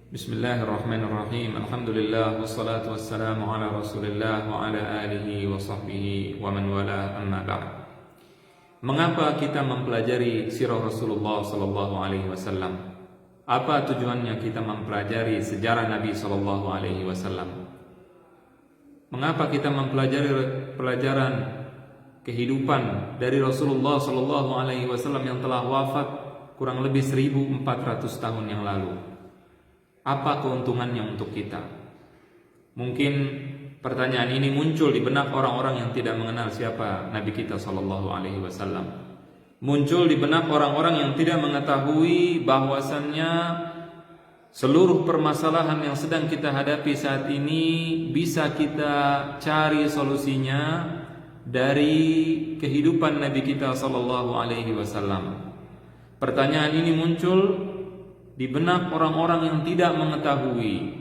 Bismillahirrahmanirrahim. Alhamdulillah wassalatu wassalamu ala Rasulillah wa ala alihi wa sahbihi wa man wala, amma ba'd. Mengapa kita mempelajari sirah Rasulullah sallallahu alaihi wasallam? Apa tujuannya kita mempelajari sejarah Nabi sallallahu alaihi wasallam? Mengapa kita mempelajari pelajaran kehidupan dari Rasulullah sallallahu alaihi wasallam yang telah wafat kurang lebih 1400 tahun yang lalu? Apa keuntungannya untuk kita? Mungkin pertanyaan ini muncul di benak orang-orang yang tidak mengenal siapa Nabi kita sallallahu alaihi wasallam. Muncul di benak orang-orang yang tidak mengetahui bahwasannya seluruh permasalahan yang sedang kita hadapi saat ini bisa kita cari solusinya dari kehidupan Nabi kita sallallahu alaihi wasallam. Pertanyaan ini muncul di benak orang-orang yang tidak mengetahui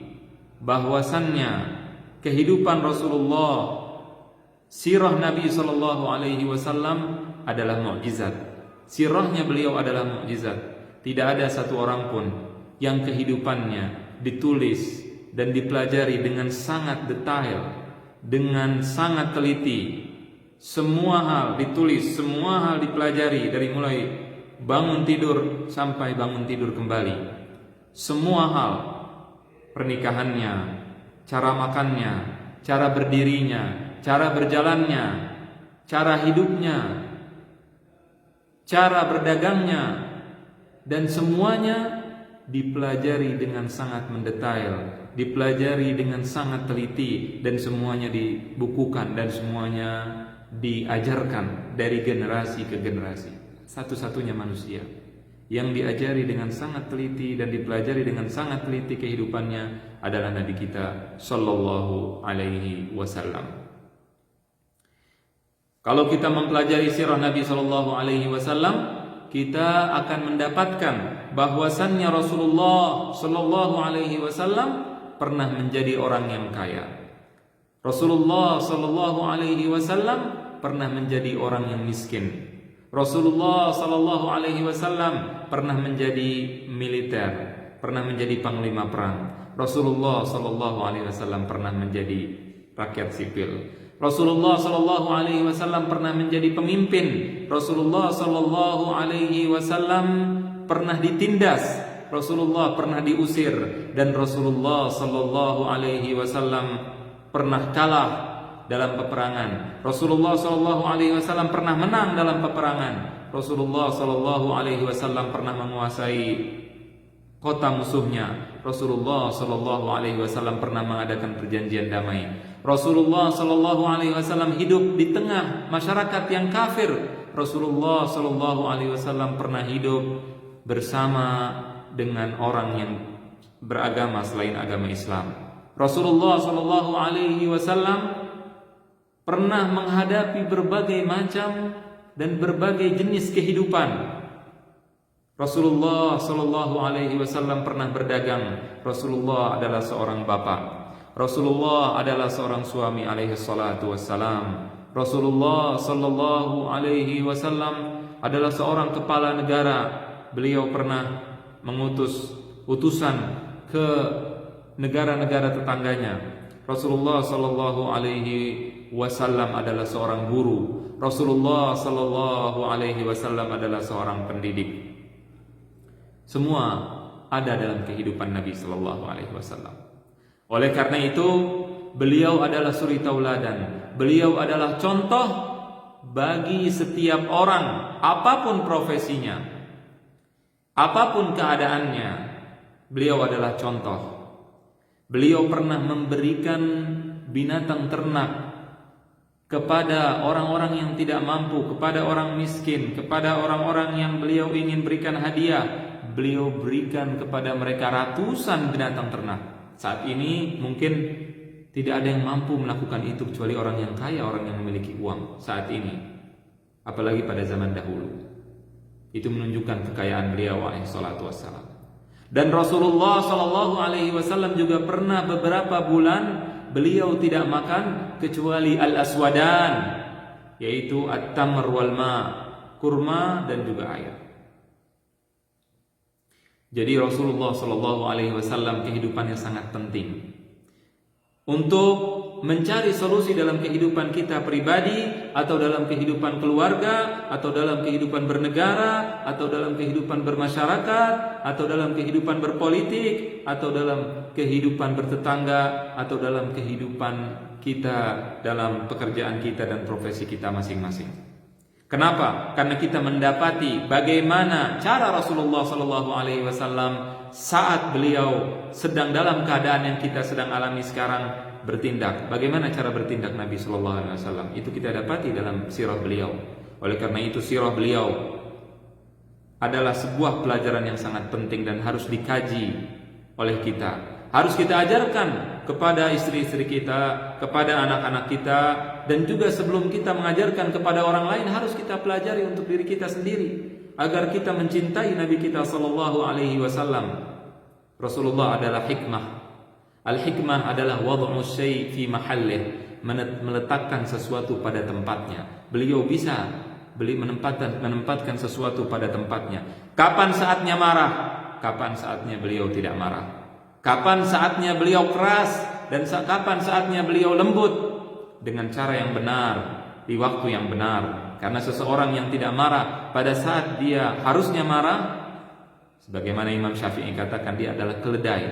bahwasannya kehidupan Rasulullah, sirah Nabi sallallahu alaihi wasallam adalah mukjizat. Sirahnya beliau adalah mukjizat. Tidak ada satu orang pun yang kehidupannya ditulis dan dipelajari dengan sangat detail, dengan sangat teliti. Semua hal ditulis, semua hal dipelajari dari mulai bangun tidur sampai bangun tidur kembali. Semua hal, pernikahannya, cara makannya, cara berdirinya, cara berjalannya, cara hidupnya, cara berdagangnya, dan semuanya dipelajari dengan sangat mendetail, dipelajari dengan sangat teliti, dan semuanya dibukukan dan semuanya diajarkan dari generasi ke generasi. Satu-satunya manusia yang diajari dengan sangat teliti dan dipelajari dengan sangat teliti kehidupannya adalah Nabi kita sallallahu alaihi wasallam. Kalau kita mempelajari sirah Nabi sallallahu alaihi wasallam, kita akan mendapatkan bahwasannya Rasulullah sallallahu alaihi wasallam pernah menjadi orang yang kaya. Rasulullah sallallahu alaihi wasallam pernah menjadi orang yang miskin. Rasulullah sallallahu alaihi wasallam pernah menjadi militer, pernah menjadi panglima perang. Rasulullah sallallahu alaihi wasallam pernah menjadi rakyat sipil. Rasulullah sallallahu alaihi wasallam pernah menjadi pemimpin. Rasulullah sallallahu alaihi wasallam pernah ditindas. Rasulullah pernah diusir, dan Rasulullah sallallahu alaihi wasallam pernah kalah dalam peperangan. Rasulullah sallallahu alaihi wasallam pernah menang dalam peperangan. Rasulullah sallallahu alaihi wasallam pernah menguasai kota musuhnya. Rasulullah sallallahu alaihi wasallam pernah mengadakan perjanjian damai. Rasulullah sallallahu alaihi wasallam hidup di tengah masyarakat yang kafir. Rasulullah sallallahu alaihi wasallam pernah hidup bersama dengan orang yang beragama selain agama Islam. Rasulullah sallallahu alaihi wasallam pernah menghadapi berbagai macam dan berbagai jenis kehidupan. Rasulullah sallallahu alaihi wasallam pernah berdagang. Rasulullah adalah seorang bapak. Rasulullah adalah seorang suami alaihi salatu wassalam. Rasulullah sallallahu alaihi wasallam adalah seorang kepala negara. Beliau pernah mengutus utusan ke negara-negara tetangganya. Rasulullah sallallahu alaihi wasallam adalah seorang guru. Rasulullah sallallahu alaihi wasallam adalah seorang pendidik. Semua ada dalam kehidupan Nabi sallallahu alaihi wasallam. Oleh karena itu, beliau adalah suri tauladan. Beliau adalah contoh bagi setiap orang, apapun profesinya, apapun keadaannya. Beliau adalah contoh. Beliau pernah memberikan binatang ternak kepada orang-orang yang tidak mampu, kepada orang miskin, kepada orang-orang yang beliau ingin berikan hadiah. Beliau berikan kepada mereka ratusan binatang ternak. Saat ini mungkin tidak ada yang mampu melakukan itu kecuali orang yang kaya, orang yang memiliki uang saat ini. Apalagi pada zaman dahulu. Itu menunjukkan kekayaan beliau alaihi salatu wassalam. Dan Rasulullah sallallahu alaihi wasallam juga pernah beberapa bulan beliau tidak makan kecuali al-aswadan, yaitu at-tamr wal ma, kurma dan juga air. Jadi Rasulullah Shallallahu Alaihi Wasallam kehidupannya sangat penting untuk mencari solusi dalam kehidupan kita pribadi, atau dalam kehidupan keluarga, atau dalam kehidupan bernegara, atau dalam kehidupan bermasyarakat, atau dalam kehidupan berpolitik, atau dalam kehidupan bertetangga, atau dalam kehidupan kita, dalam pekerjaan kita dan profesi kita masing-masing. Kenapa? Karena kita mendapati bagaimana cara Rasulullah Shallallahu Alaihi Wasallam saat beliau sedang dalam keadaan yang kita sedang alami sekarang bertindak. Bagaimana cara bertindak Nabi Shallallahu Alaihi Wasallam? Itu kita dapati dalam sirah beliau. Oleh karena itu sirah beliau adalah sebuah pelajaran yang sangat penting dan harus dikaji oleh kita. Harus kita ajarkan kepada istri-istri kita, kepada anak-anak kita, dan juga sebelum kita mengajarkan kepada orang lain harus kita pelajari untuk diri kita sendiri agar kita mencintai Nabi kita Shallallahu Alaihi Wasallam. Rasulullah adalah hikmah. Al-hikmah adalah wad'u syai' fi mahallih, meletakkan sesuatu pada tempatnya. Beliau bisa menempatkan sesuatu pada tempatnya. Kapan saatnya marah? Kapan saatnya beliau tidak marah? Kapan saatnya beliau keras dan kapan saatnya beliau lembut dengan cara yang benar, di waktu yang benar. Karena seseorang yang tidak marah pada saat dia harusnya marah, sebagaimana Imam Syafi'i katakan, dia adalah keledai.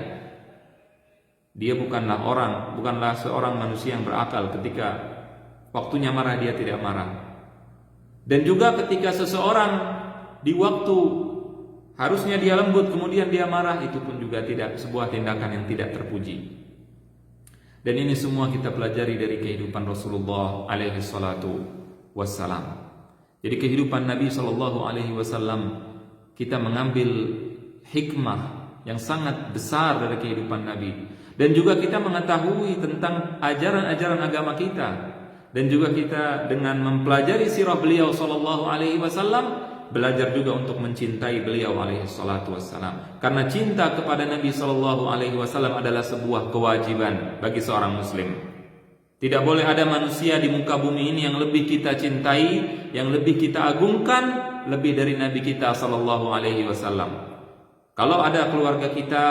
Dia bukanlah seorang manusia yang berakal. Ketika waktunya marah dia tidak marah. Dan juga ketika seseorang di waktu harusnya dia lembut kemudian dia marah, itu pun juga tidak sebuah tindakan yang tidak terpuji. Dan ini semua kita pelajari dari kehidupan Rasulullah alaihi salatu wassalam. Jadi kehidupan Nabi sallallahu alaihi wasallam, kita mengambil hikmah yang sangat besar dari kehidupan Nabi. Dan juga kita mengetahui tentang ajaran-ajaran agama kita. Dan juga kita dengan mempelajari sirah beliau sallallahu alaihi wasallam, belajar juga untuk mencintai beliau alaihi salatu wassalam. Karena cinta kepada Nabi sallallahu alaihi wasallam adalah sebuah kewajiban bagi seorang muslim. Tidak boleh ada manusia di muka bumi ini yang lebih kita cintai, yang lebih kita agungkan lebih dari Nabi kita sallallahu alaihi wasallam. Kalau ada keluarga kita,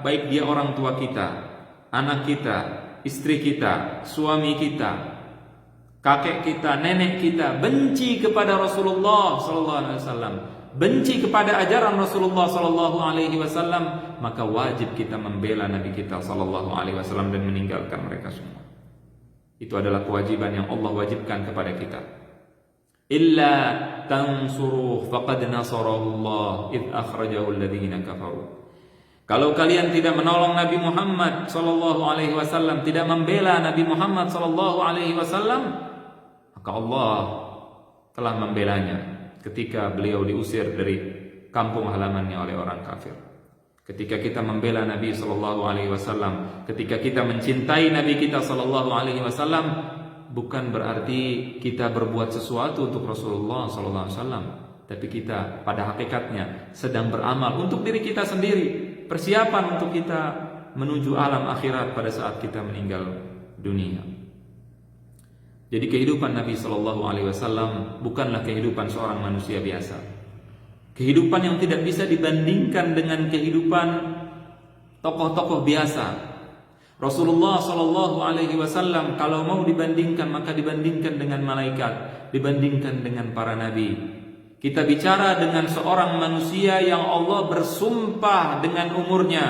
baik dia orang tua kita, anak kita, istri kita, suami kita, kakek kita, nenek kita benci kepada Rasulullah sallallahu alaihi wasallam, benci kepada ajaran Rasulullah sallallahu alaihi wasallam, maka wajib kita membela Nabi kita sallallahu alaihi wasallam dan meninggalkan mereka semua. Itu adalah kewajiban yang Allah wajibkan kepada kita. Illa tansuruh faqad nasarahu Allah id akhrajahu alladhina kafaru. Kalau kalian tidak menolong Nabi Muhammad sallallahu alaihi wasallam, tidak membela Nabi Muhammad sallallahu alaihi wasallam, maka Allah telah membelanya ketika beliau diusir dari kampung halamannya oleh orang kafir. Ketika kita membela Nabi sallallahu alaihi wasallam, ketika kita mencintai Nabi kita sallallahu alaihi wasallam, bukan berarti kita berbuat sesuatu untuk Rasulullah sallallahu alaihi wasallam, tapi kita pada hakikatnya sedang beramal untuk diri kita sendiri, persiapan untuk kita menuju alam akhirat pada saat kita meninggal dunia. Jadi kehidupan Nabi sallallahu alaihi wasallam bukanlah kehidupan seorang manusia biasa. Kehidupan yang tidak bisa dibandingkan dengan kehidupan tokoh-tokoh biasa. Rasulullah sallallahu alaihi wasallam kalau mau dibandingkan maka dibandingkan dengan malaikat, dibandingkan dengan para nabi. Kita bicara dengan seorang manusia yang Allah bersumpah dengan umurnya.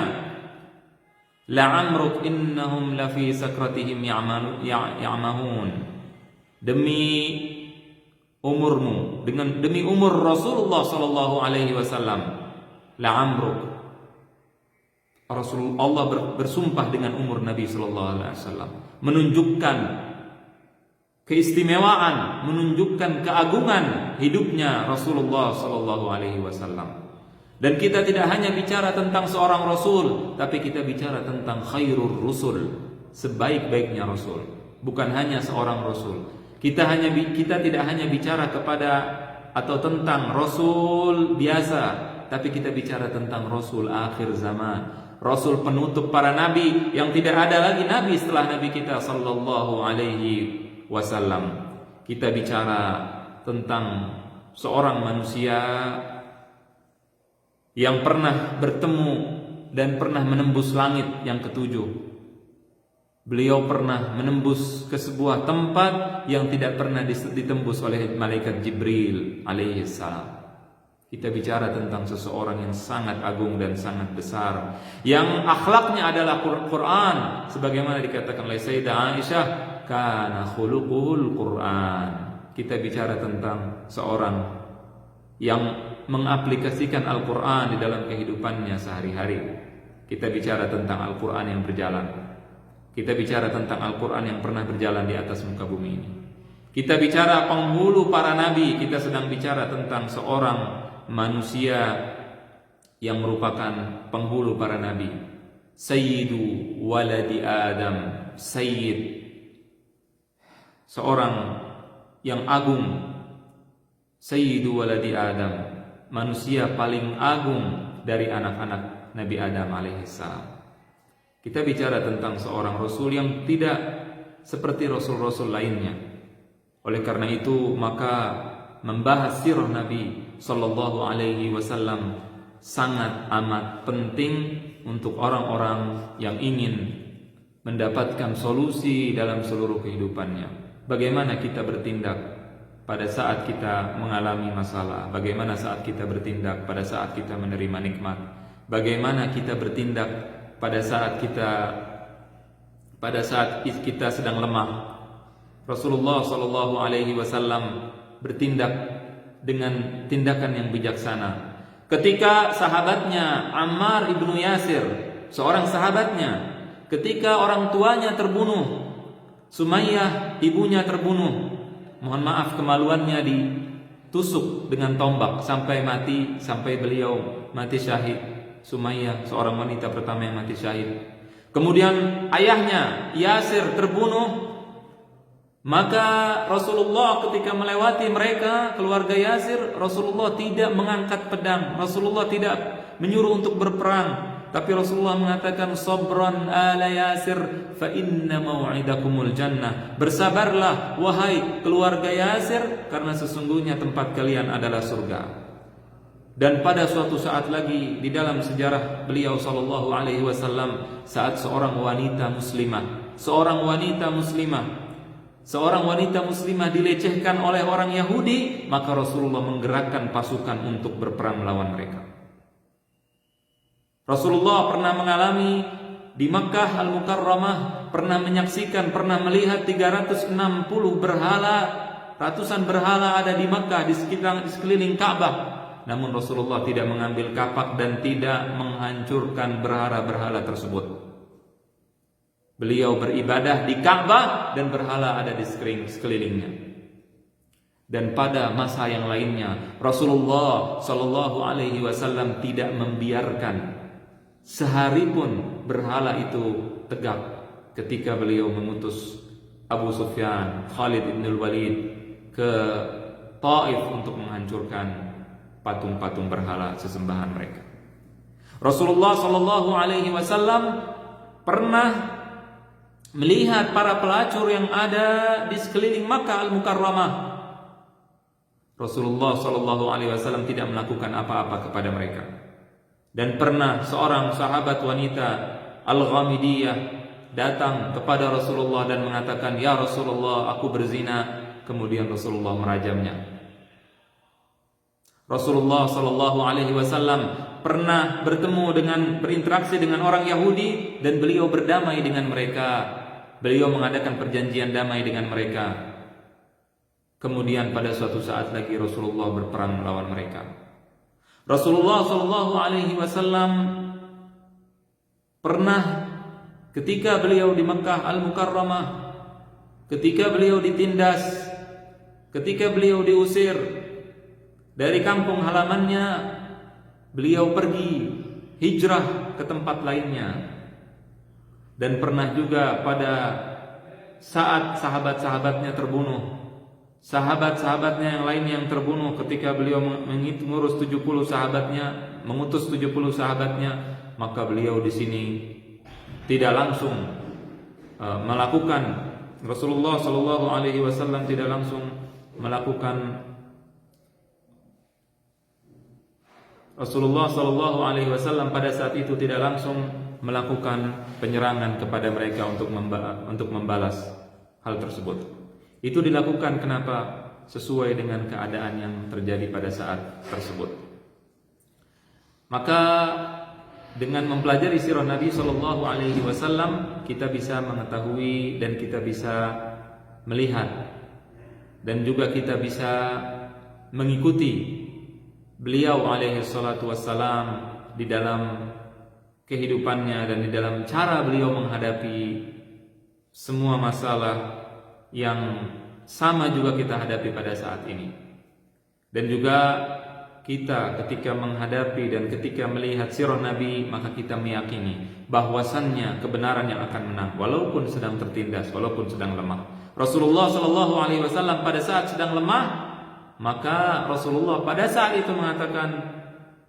La'amruk innahum lafi sakratihim ya'mahun. Demi umurmu, demi umur Rasulullah sallallahu alaihi wasallam, la'amruk, Allah bersumpah dengan umur Nabi sallallahu alaihi wasallam, menunjukkan keistimewaan, menunjukkan keagungan hidupnya Rasulullah sallallahu alaihi wasallam. Dan kita tidak hanya bicara tentang seorang rasul, tapi kita bicara tentang khairur rusul, sebaik-baiknya rasul, bukan hanya seorang rasul. Kita tidak hanya bicara kepada atau tentang Rasul biasa, tapi kita bicara tentang Rasul akhir zaman, Rasul penutup para nabi, yang tidak ada lagi nabi setelah Nabi kita sallallahu alaihi wasallam. Kita bicara tentang seorang manusia yang pernah bertemu dan pernah menembus langit yang ketujuh. Beliau pernah menembus ke sebuah tempat yang tidak pernah ditembus oleh malaikat Jibril alaihissalam. Kita bicara tentang seseorang yang sangat agung dan sangat besar, yang akhlaknya adalah Quran, sebagaimana dikatakan oleh Sayyidah Aisyah, kana khuluquhul Quran. Kita bicara tentang seorang yang mengaplikasikan Al-Quran di dalam kehidupannya sehari-hari. Kita bicara tentang Al-Quran yang berjalan. Kita bicara tentang Al-Quran yang pernah berjalan di atas muka bumi ini. Kita bicara penghulu para nabi. Kita sedang bicara tentang seorang manusia yang merupakan penghulu para nabi. Sayyidu waladi Adam. Sayyid, seorang yang agung. Sayyidu waladi Adam, manusia paling agung dari anak-anak Nabi Adam alaihissalam. Kita bicara tentang seorang Rasul yang tidak seperti Rasul-Rasul lainnya. Oleh karena itu, maka membahas sirah Nabi Sallallahu Alaihi Wasallam sangat amat penting untuk orang-orang yang ingin mendapatkan solusi dalam seluruh kehidupannya. Bagaimana kita bertindak pada saat kita mengalami masalah? Bagaimana saat kita bertindak pada saat kita menerima nikmat? Bagaimana kita bertindak pada saat kita sedang lemah? Rasulullah Shallallahu Alaihi Wasallam bertindak dengan tindakan yang bijaksana. Ketika sahabatnya Ammar ibnu Yasir, seorang sahabatnya, ketika orang tuanya terbunuh, Sumayyah ibunya terbunuh, mohon maaf kemaluannya ditusuk dengan tombak sampai mati, sampai beliau mati syahid. Sumayyah seorang wanita pertama yang mati syahid. Kemudian ayahnya Yasir terbunuh. Maka Rasulullah ketika melewati mereka, keluarga Yasir, Rasulullah tidak mengangkat pedang. Rasulullah tidak menyuruh untuk berperang, tapi Rasulullah mengatakan, sabran ala Yasir fa inna mau'idakumul jannah. Bersabarlah wahai keluarga Yasir, karena sesungguhnya tempat kalian adalah surga. Dan pada suatu saat lagi di dalam sejarah beliau Sallallahu Alaihi Wasallam, saat seorang wanita muslimah dilecehkan oleh orang Yahudi, maka Rasulullah menggerakkan pasukan untuk berperang melawan mereka. Rasulullah pernah mengalami di Makkah Al-Mukarramah, pernah menyaksikan, pernah melihat 360 berhala, ratusan berhala ada di Makkah, di sekeliling Ka'bah. Namun Rasulullah tidak mengambil kapak dan tidak menghancurkan berhala-berhala tersebut. Beliau beribadah di Ka'bah dan berhala ada di sekelilingnya. Dan pada masa yang lainnya, Rasulullah Shallallahu Alaihi Wasallam tidak membiarkan sehari pun berhala itu tegak. Ketika beliau mengutus Abu Sufyan, Khalid ibn Walid ke Taif untuk menghancurkan patung-patung berhala sesembahan mereka. Rasulullah Shallallahu Alaihi Wasallam pernah melihat para pelacur yang ada di sekeliling Makkah Al-Mukarramah. Rasulullah Shallallahu Alaihi Wasallam tidak melakukan apa-apa kepada mereka. Dan pernah seorang sahabat wanita Al-Ghamidiyah datang kepada Rasulullah dan mengatakan, "Ya Rasulullah, aku berzina." Kemudian Rasulullah merajamnya. Rasulullah Shallallahu Alaihi Wasallam pernah berinteraksi dengan orang Yahudi dan beliau berdamai dengan mereka. Beliau mengadakan perjanjian damai dengan mereka. Kemudian pada suatu saat lagi Rasulullah berperang melawan mereka. Rasulullah Shallallahu Alaihi Wasallam pernah ketika beliau di Makkah Al-Mukarramah, ketika beliau ditindas, ketika beliau diusir dari kampung halamannya, beliau pergi hijrah ke tempat lainnya. Dan pernah juga pada saat sahabat-sahabatnya terbunuh, sahabat-sahabatnya yang lain yang terbunuh, ketika beliau mengutus 70 sahabatnya, maka beliau di sini tidak langsung melakukan, Rasulullah Shallallahu Alaihi Wasallam tidak langsung melakukan Rasulullah Shallallahu Alaihi Wasallam pada saat itu tidak langsung melakukan penyerangan kepada mereka untuk membalas hal tersebut. Itu dilakukan kenapa? Sesuai dengan keadaan yang terjadi pada saat tersebut. Maka dengan mempelajari sirah Nabi Shallallahu Alaihi Wasallam, kita bisa mengetahui dan kita bisa melihat dan juga kita bisa mengikuti beliau alaihi salatu wassalam di dalam kehidupannya dan di dalam cara beliau menghadapi semua masalah yang sama juga kita hadapi pada saat ini. Dan juga kita ketika menghadapi dan ketika melihat sirah Nabi, maka kita meyakini bahwasannya kebenaran yang akan menang walaupun sedang tertindas, walaupun sedang lemah. Rasulullah Shallallahu Alaihi Wasallam pada saat sedang lemah, maka Rasulullah pada saat itu mengatakan,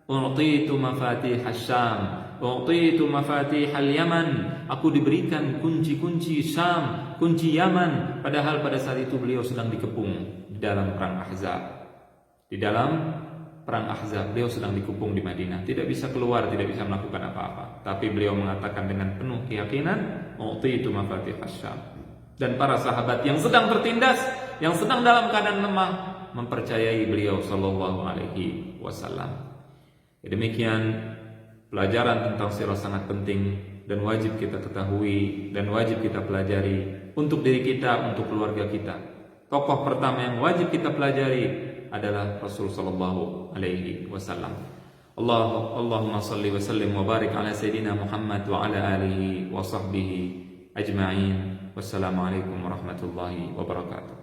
"U'titu mafatihas Syam, u'titu mafatihal Yaman." Aku diberikan kunci-kunci Syam, kunci Yaman. Padahal pada saat itu beliau sedang dikepung di dalam perang Ahzab. Di dalam perang Ahzab beliau sedang dikepung di Madinah, tidak bisa keluar, tidak bisa melakukan apa-apa. Tapi beliau mengatakan dengan penuh keyakinan, "U'titu mafatihas Syam." Dan para sahabat yang sedang tertindas, yang sedang dalam keadaan lemah, mempercayai beliau Shallallahu Alaihi Wasallam. Demikian pelajaran tentang sirah sangat penting dan wajib kita ketahui dan wajib kita pelajari untuk diri kita, untuk keluarga kita. Tokoh pertama yang wajib kita pelajari adalah Rasul Shallallahu Alaihi Wasallam. Allahumma salli wa sallim wa barik ala Sayyidina Muhammad wa ala alihi wa sahbihi ajma'in. Wassalamualaikum warahmatullahi wabarakatuh.